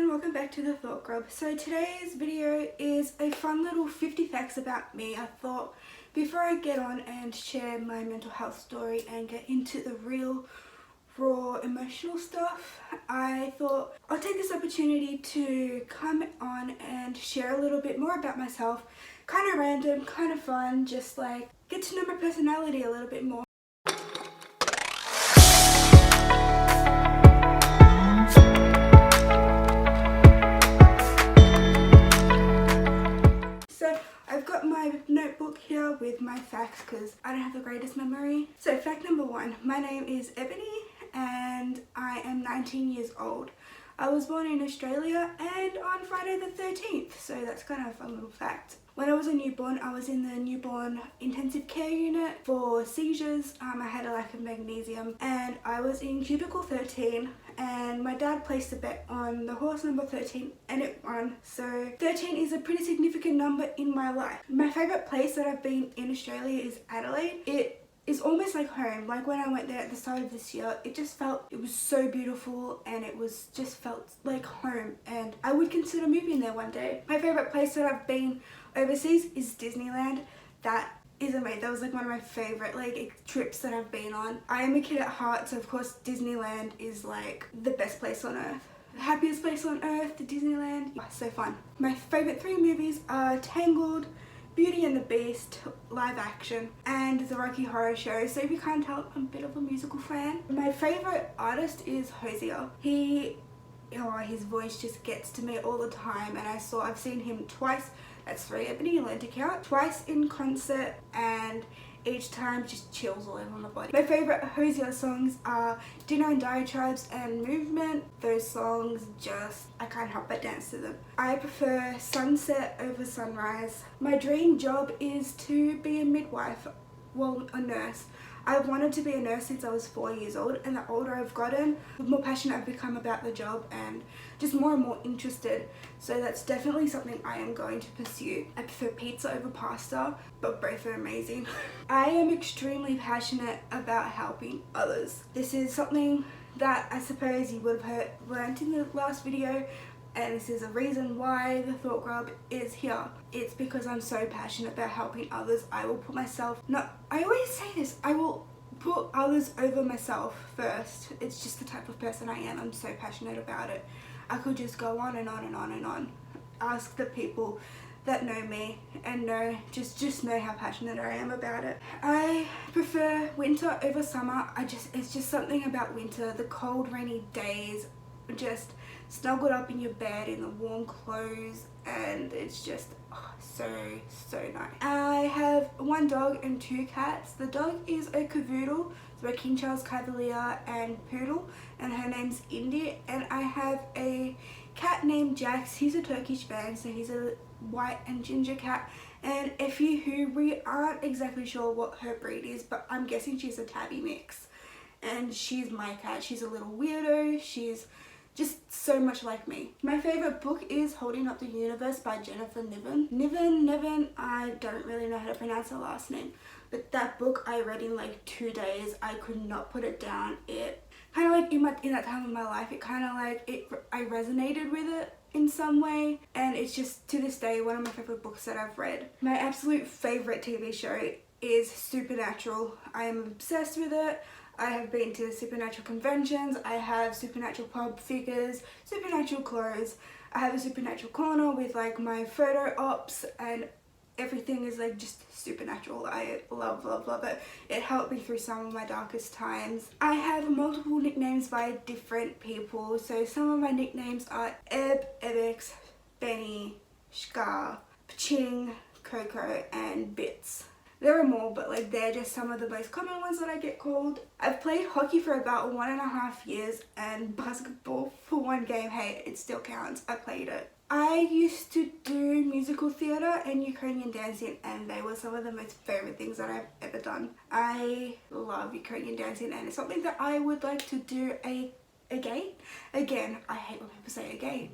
everyone, welcome back to the Thought Grub. So today's video is a fun little 50 facts about me. I thought before I get on and share my mental health story and get into the real raw emotional stuff, I thought I'll take this opportunity to come on and share a little bit more about myself. Kind of random, kind of fun, just like get to know my personality a little bit more. I've got my notebook here with my facts because I don't have the greatest memory. So fact number 1, my name is Ebony and I am 19 years old. I was born in Australia and on Friday the 13th, so that's kind of a fun little fact. When I was a newborn, I was in the newborn intensive care unit for seizures. I had a lack of magnesium and I was in cubicle 13, and my dad placed a bet on the horse number 13 and it won. So 13 is a pretty significant number in my life. My favourite place that I've been in Australia is Adelaide. It is almost like home. Like when I went there at the start of this year, it was so beautiful and it was just felt like home, and I would consider moving there one day. My favourite place that I've been overseas is Disneyland. That is amazing. That was like one of my favourite trips that I've been on. I am a kid at heart, so of course Disneyland is like the best place on earth. The happiest place on earth, the Disneyland. Oh, so fun. My favourite 3 movies are Tangled, Beauty and the Beast, live action, and The Rocky Horror Show. So if you can't tell, I'm a bit of a musical fan. My favourite artist is Hosier. His voice just gets to me all the time, and I've seen him twice. That's 3, Ebony, learn to count. Twice in concert, and each time just chills all over my body. My favourite Hosier songs are Dinner and Diatribes and Movement. Those songs I can't help but dance to them. I prefer Sunset over Sunrise. My dream job is to be a midwife, well, a nurse. I've wanted to be a nurse since I was 4 years old, and the older I've gotten, the more passionate I've become about the job and just more and more interested. So that's definitely something I am going to pursue. I prefer pizza over pasta, but both are amazing. I am extremely passionate about helping others. This is something that I suppose you would have learned in the last video, and this is a reason why the Thought Grub is here. It's because I'm so passionate about helping others. I will put myself, I always say this, I will put others over myself first. It's just the type of person I am. I'm so passionate about it. I could just go on and on and on and on. Ask the people that know me and just know how passionate I am about it. I prefer winter over summer. It's just something about winter, the cold rainy days, just snuggled up in your bed in the warm clothes, and it's just so nice. I have 1 dog and 2 cats. The dog is a cavoodle, so a King Charles Cavalier and poodle, and her name's Indy. And I have a cat named Jax. He's a Turkish band, so he's a white and ginger cat, and Effie, who we aren't exactly sure what her breed is, but I'm guessing she's a tabby mix. And she's my cat. She's a little weirdo. She's just so much like me. My favourite book is Holding Up the Universe by Jennifer Niven. I don't really know how to pronounce her last name, but that book I read in like 2 days. I could not put it down. It kind of like in that time of my life, I resonated with it in some way, and it's just to this day one of my favourite books that I've read. My absolute favourite TV show is Supernatural. I am obsessed with it. I have been to Supernatural conventions. I have Supernatural pub figures, Supernatural clothes. I have a Supernatural corner with like my photo ops, and everything is like just Supernatural. I love it. It helped me through some of my darkest times. I have multiple nicknames by different people. So some of my nicknames are Eb, Ebix, Benny, Shka, Paching, Coco, and Bits. There are more, but they're just some of the most common ones that I get called. I've played hockey for about 1.5 years and basketball for 1 game. Hey, it still counts. I played it. I used to do musical theatre and Ukrainian dancing, and they were some of the most favourite things that I've ever done. I love Ukrainian dancing, and it's something that I would like to do again. I hate when people say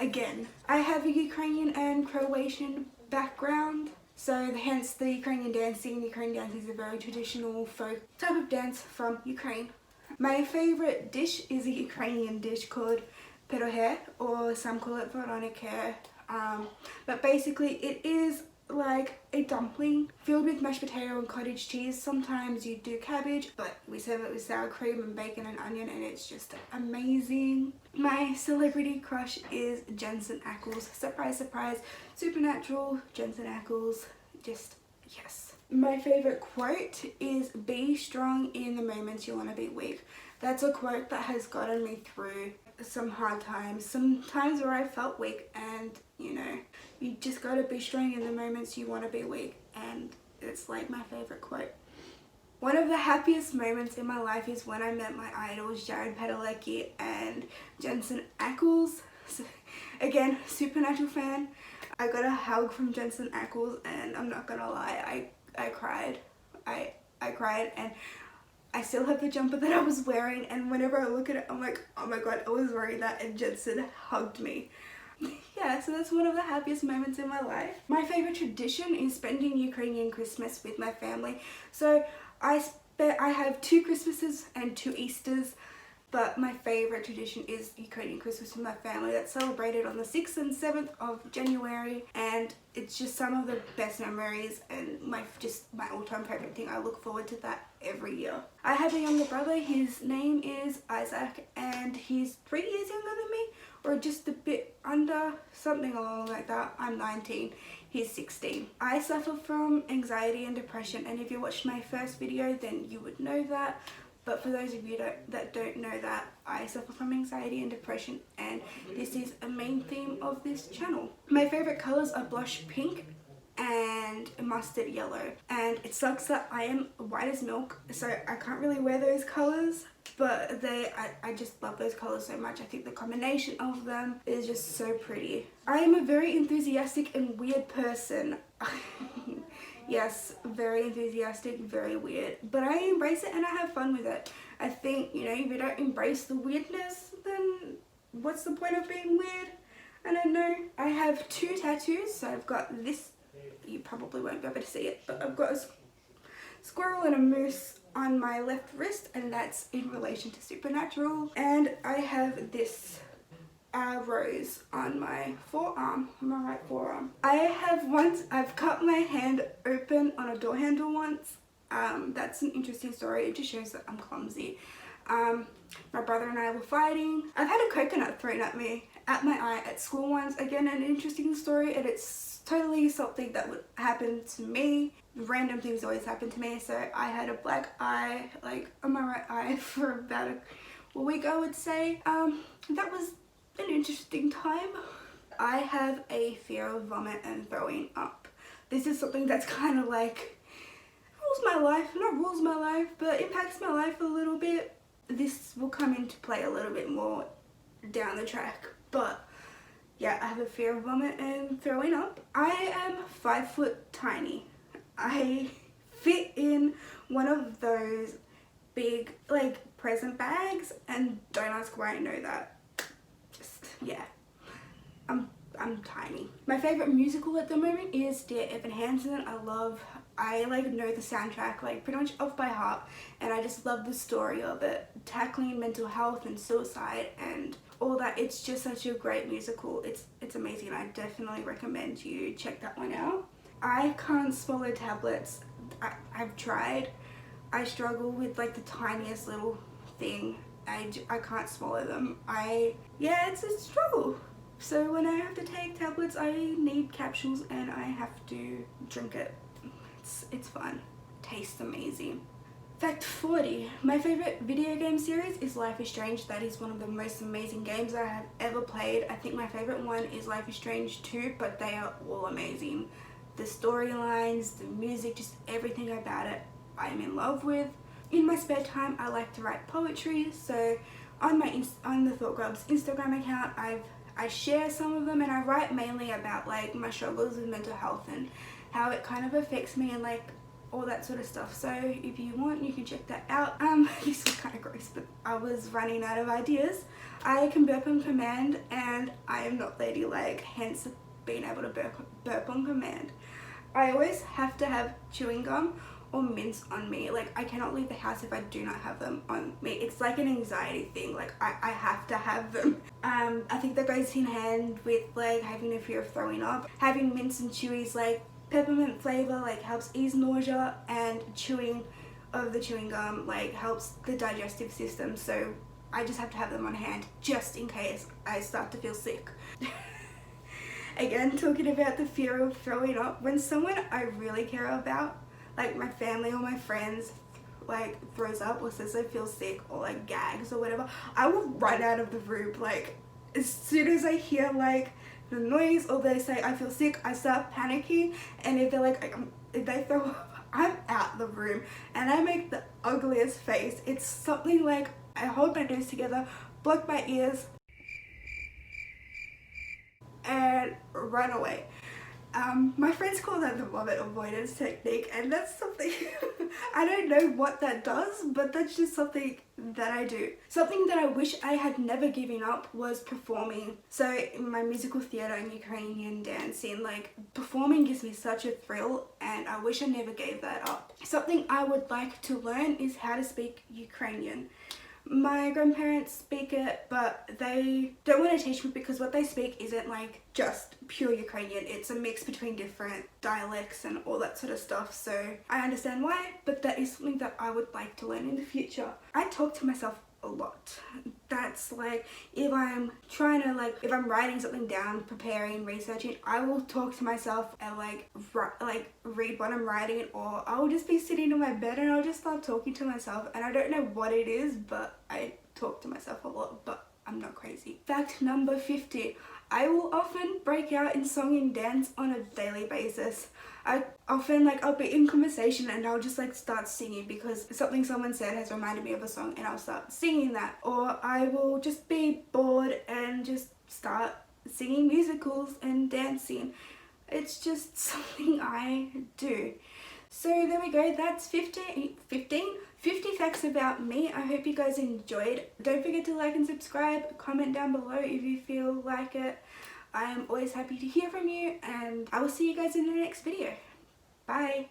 again. I have a Ukrainian and Croatian background. So hence the Ukrainian dancing. Ukrainian dancing is a very traditional folk type of dance from Ukraine. My favourite dish is a Ukrainian dish called petal hair, or some call it Veronic hair. But basically it is like a dumpling filled with mashed potato and cottage cheese. Sometimes you do cabbage, but we serve it with sour cream and bacon and onion, and it's just amazing. My celebrity crush is Jensen Ackles. Surprise, surprise, supernatural Jensen Ackles. Just yes. My favorite quote is be strong in the moments you want to be weak. That's a quote that has gotten me through some hard times, some times where I felt weak, and you know, you just gotta be strong in the moments you want to be weak, and it's like my favorite quote. One of the happiest moments in my life is when I met my idols Jared Padalecki and Jensen Ackles. So, again, supernatural fan. I got a hug from Jensen Ackles, and I'm not gonna lie, I cried. I cried, and I still have the jumper that I was wearing, and whenever I look at it, I'm like, oh my god, I was wearing that and Jensen hugged me. Yeah, so that's one of the happiest moments in my life. My favorite tradition is spending Ukrainian Christmas with my family. So I have 2 Christmases and 2 Easters, but my favorite tradition is Ukrainian Christmas with my family. That's celebrated on the 6th and 7th of January, and it's just some of the best memories and my all-time favorite thing. I look forward to that every year. I have a younger brother. His name is Isaac, and he's 3 years younger than me, or just a bit under, something along like that. I'm 19. He's 16. I suffer from anxiety and depression, and if you watched my first video, then you would know that. But for those of you that don't know that, I suffer from anxiety and depression, and this is a main theme of this channel. My favorite colors are blush pink and mustard yellow, and it sucks that I am white as milk, so I can't really wear those colors, but I just love those colors so much. I think the combination of them is just so pretty. I am a very enthusiastic and weird person. Yes, very enthusiastic, very weird, but I embrace it and I have fun with it. I think, you know, if you don't embrace the weirdness, then what's the point of being weird? I don't know. I have 2 tattoos, so I've got this, you probably won't be able to see it, but I've got a squirrel and a moose on my left wrist, and that's in relation to supernatural. And I have this rose on my forearm, my right forearm. I've cut my hand open on a door handle once. That's an interesting story. It just shows that I'm clumsy. My brother and I were fighting. I've had a coconut thrown at me, at my eye at school once. Again, an interesting story, and it's totally something that would happen to me. Random things always happen to me. So I had a black eye, like on my right eye, for about a week, I would say. That was an interesting time. I have a fear of vomit and throwing up. This is something that's kind of like rules my life, not rules my life, but impacts my life a little bit. This will come into play a little bit more down the track, but yeah, I have a fear of vomit and throwing up. I am 5 foot tiny. I fit in one of those big like present bags, and don't ask why I know that. Yeah, I'm tiny. My favorite musical at the moment is Dear Evan Hansen. I like know the soundtrack like pretty much off by heart, and I just love the story of it, tackling mental health and suicide and all that. It's just such a great musical. It's amazing. I definitely recommend you check that one out. I can't swallow tablets. I've tried. I struggle with like the tiniest little thing. I can't swallow them. Yeah, it's a struggle. So when I have to take tablets, I need capsules and I have to drink it. It's fun. Tastes amazing. Fact 40. My favorite video game series is Life is Strange. That is one of the most amazing games I have ever played. I think my favorite one is Life is Strange 2, but they are all amazing. The storylines, the music, just everything about it I am in love with. In my spare time, I like to write poetry, so on the Thought Grub's Instagram account, I share some of them, and I write mainly about like my struggles with mental health and how it kind of affects me and like all that sort of stuff. So if you want, you can check that out. This is kind of gross, but I was running out of ideas. I can burp on command, and I am not ladylike, hence being able to burp on command. I always have to have chewing gum or mints on me. Like, I cannot leave the house if I do not have them on me. It's like an anxiety thing. Like, I have to have them. I think that goes in hand with like having a fear of throwing up. Having mints and chewies, like peppermint flavor, like helps ease nausea, and chewing of the chewing gum like helps the digestive system. So I just have to have them on hand just in case I start to feel sick. Again, talking about the fear of throwing up, when someone I really care about, like my family or my friends, like throws up or says they feel sick or like gags or whatever, I will run out of the room. Like, as soon as I hear like the noise or they say I feel sick, I start panicking. And if they're like, if they throw up, I'm out the room and I make the ugliest face. It's something like I hold my nose together, block my ears, and run away. My friends call that the vomit avoidance technique, and that's something I don't know what that does, but that's just something that I do. Something that I wish I had never given up was performing. So in my musical theatre and Ukrainian dancing, like performing gives me such a thrill, and I wish I never gave that up. Something I would like to learn is how to speak Ukrainian. My grandparents speak it, but they don't want to teach me because what they speak isn't like just pure Ukrainian. It's a mix between different dialects and all that sort of stuff. So I understand why, but that is something that I would like to learn in the future. I talk to myself a lot. That's like, if I'm trying to like, if I'm writing something down, preparing, researching, I will talk to myself and like read what I'm writing, or I'll just be sitting in my bed and I'll just start talking to myself, and I don't know what it is, but I talk to myself a lot, but I'm not crazy. Fact number 50. I will often break out in song and dance on a daily basis. I often I'll be in conversation and I'll just like start singing because something someone said has reminded me of a song, and I'll start singing that. Or I will just be bored and just start singing musicals and dancing. It's just something I do. So there we go, that's 50 facts about me. I hope you guys enjoyed. Don't forget to like and subscribe, comment down below if you feel like it. I am always happy to hear from you, and I will see you guys in the next video. Bye.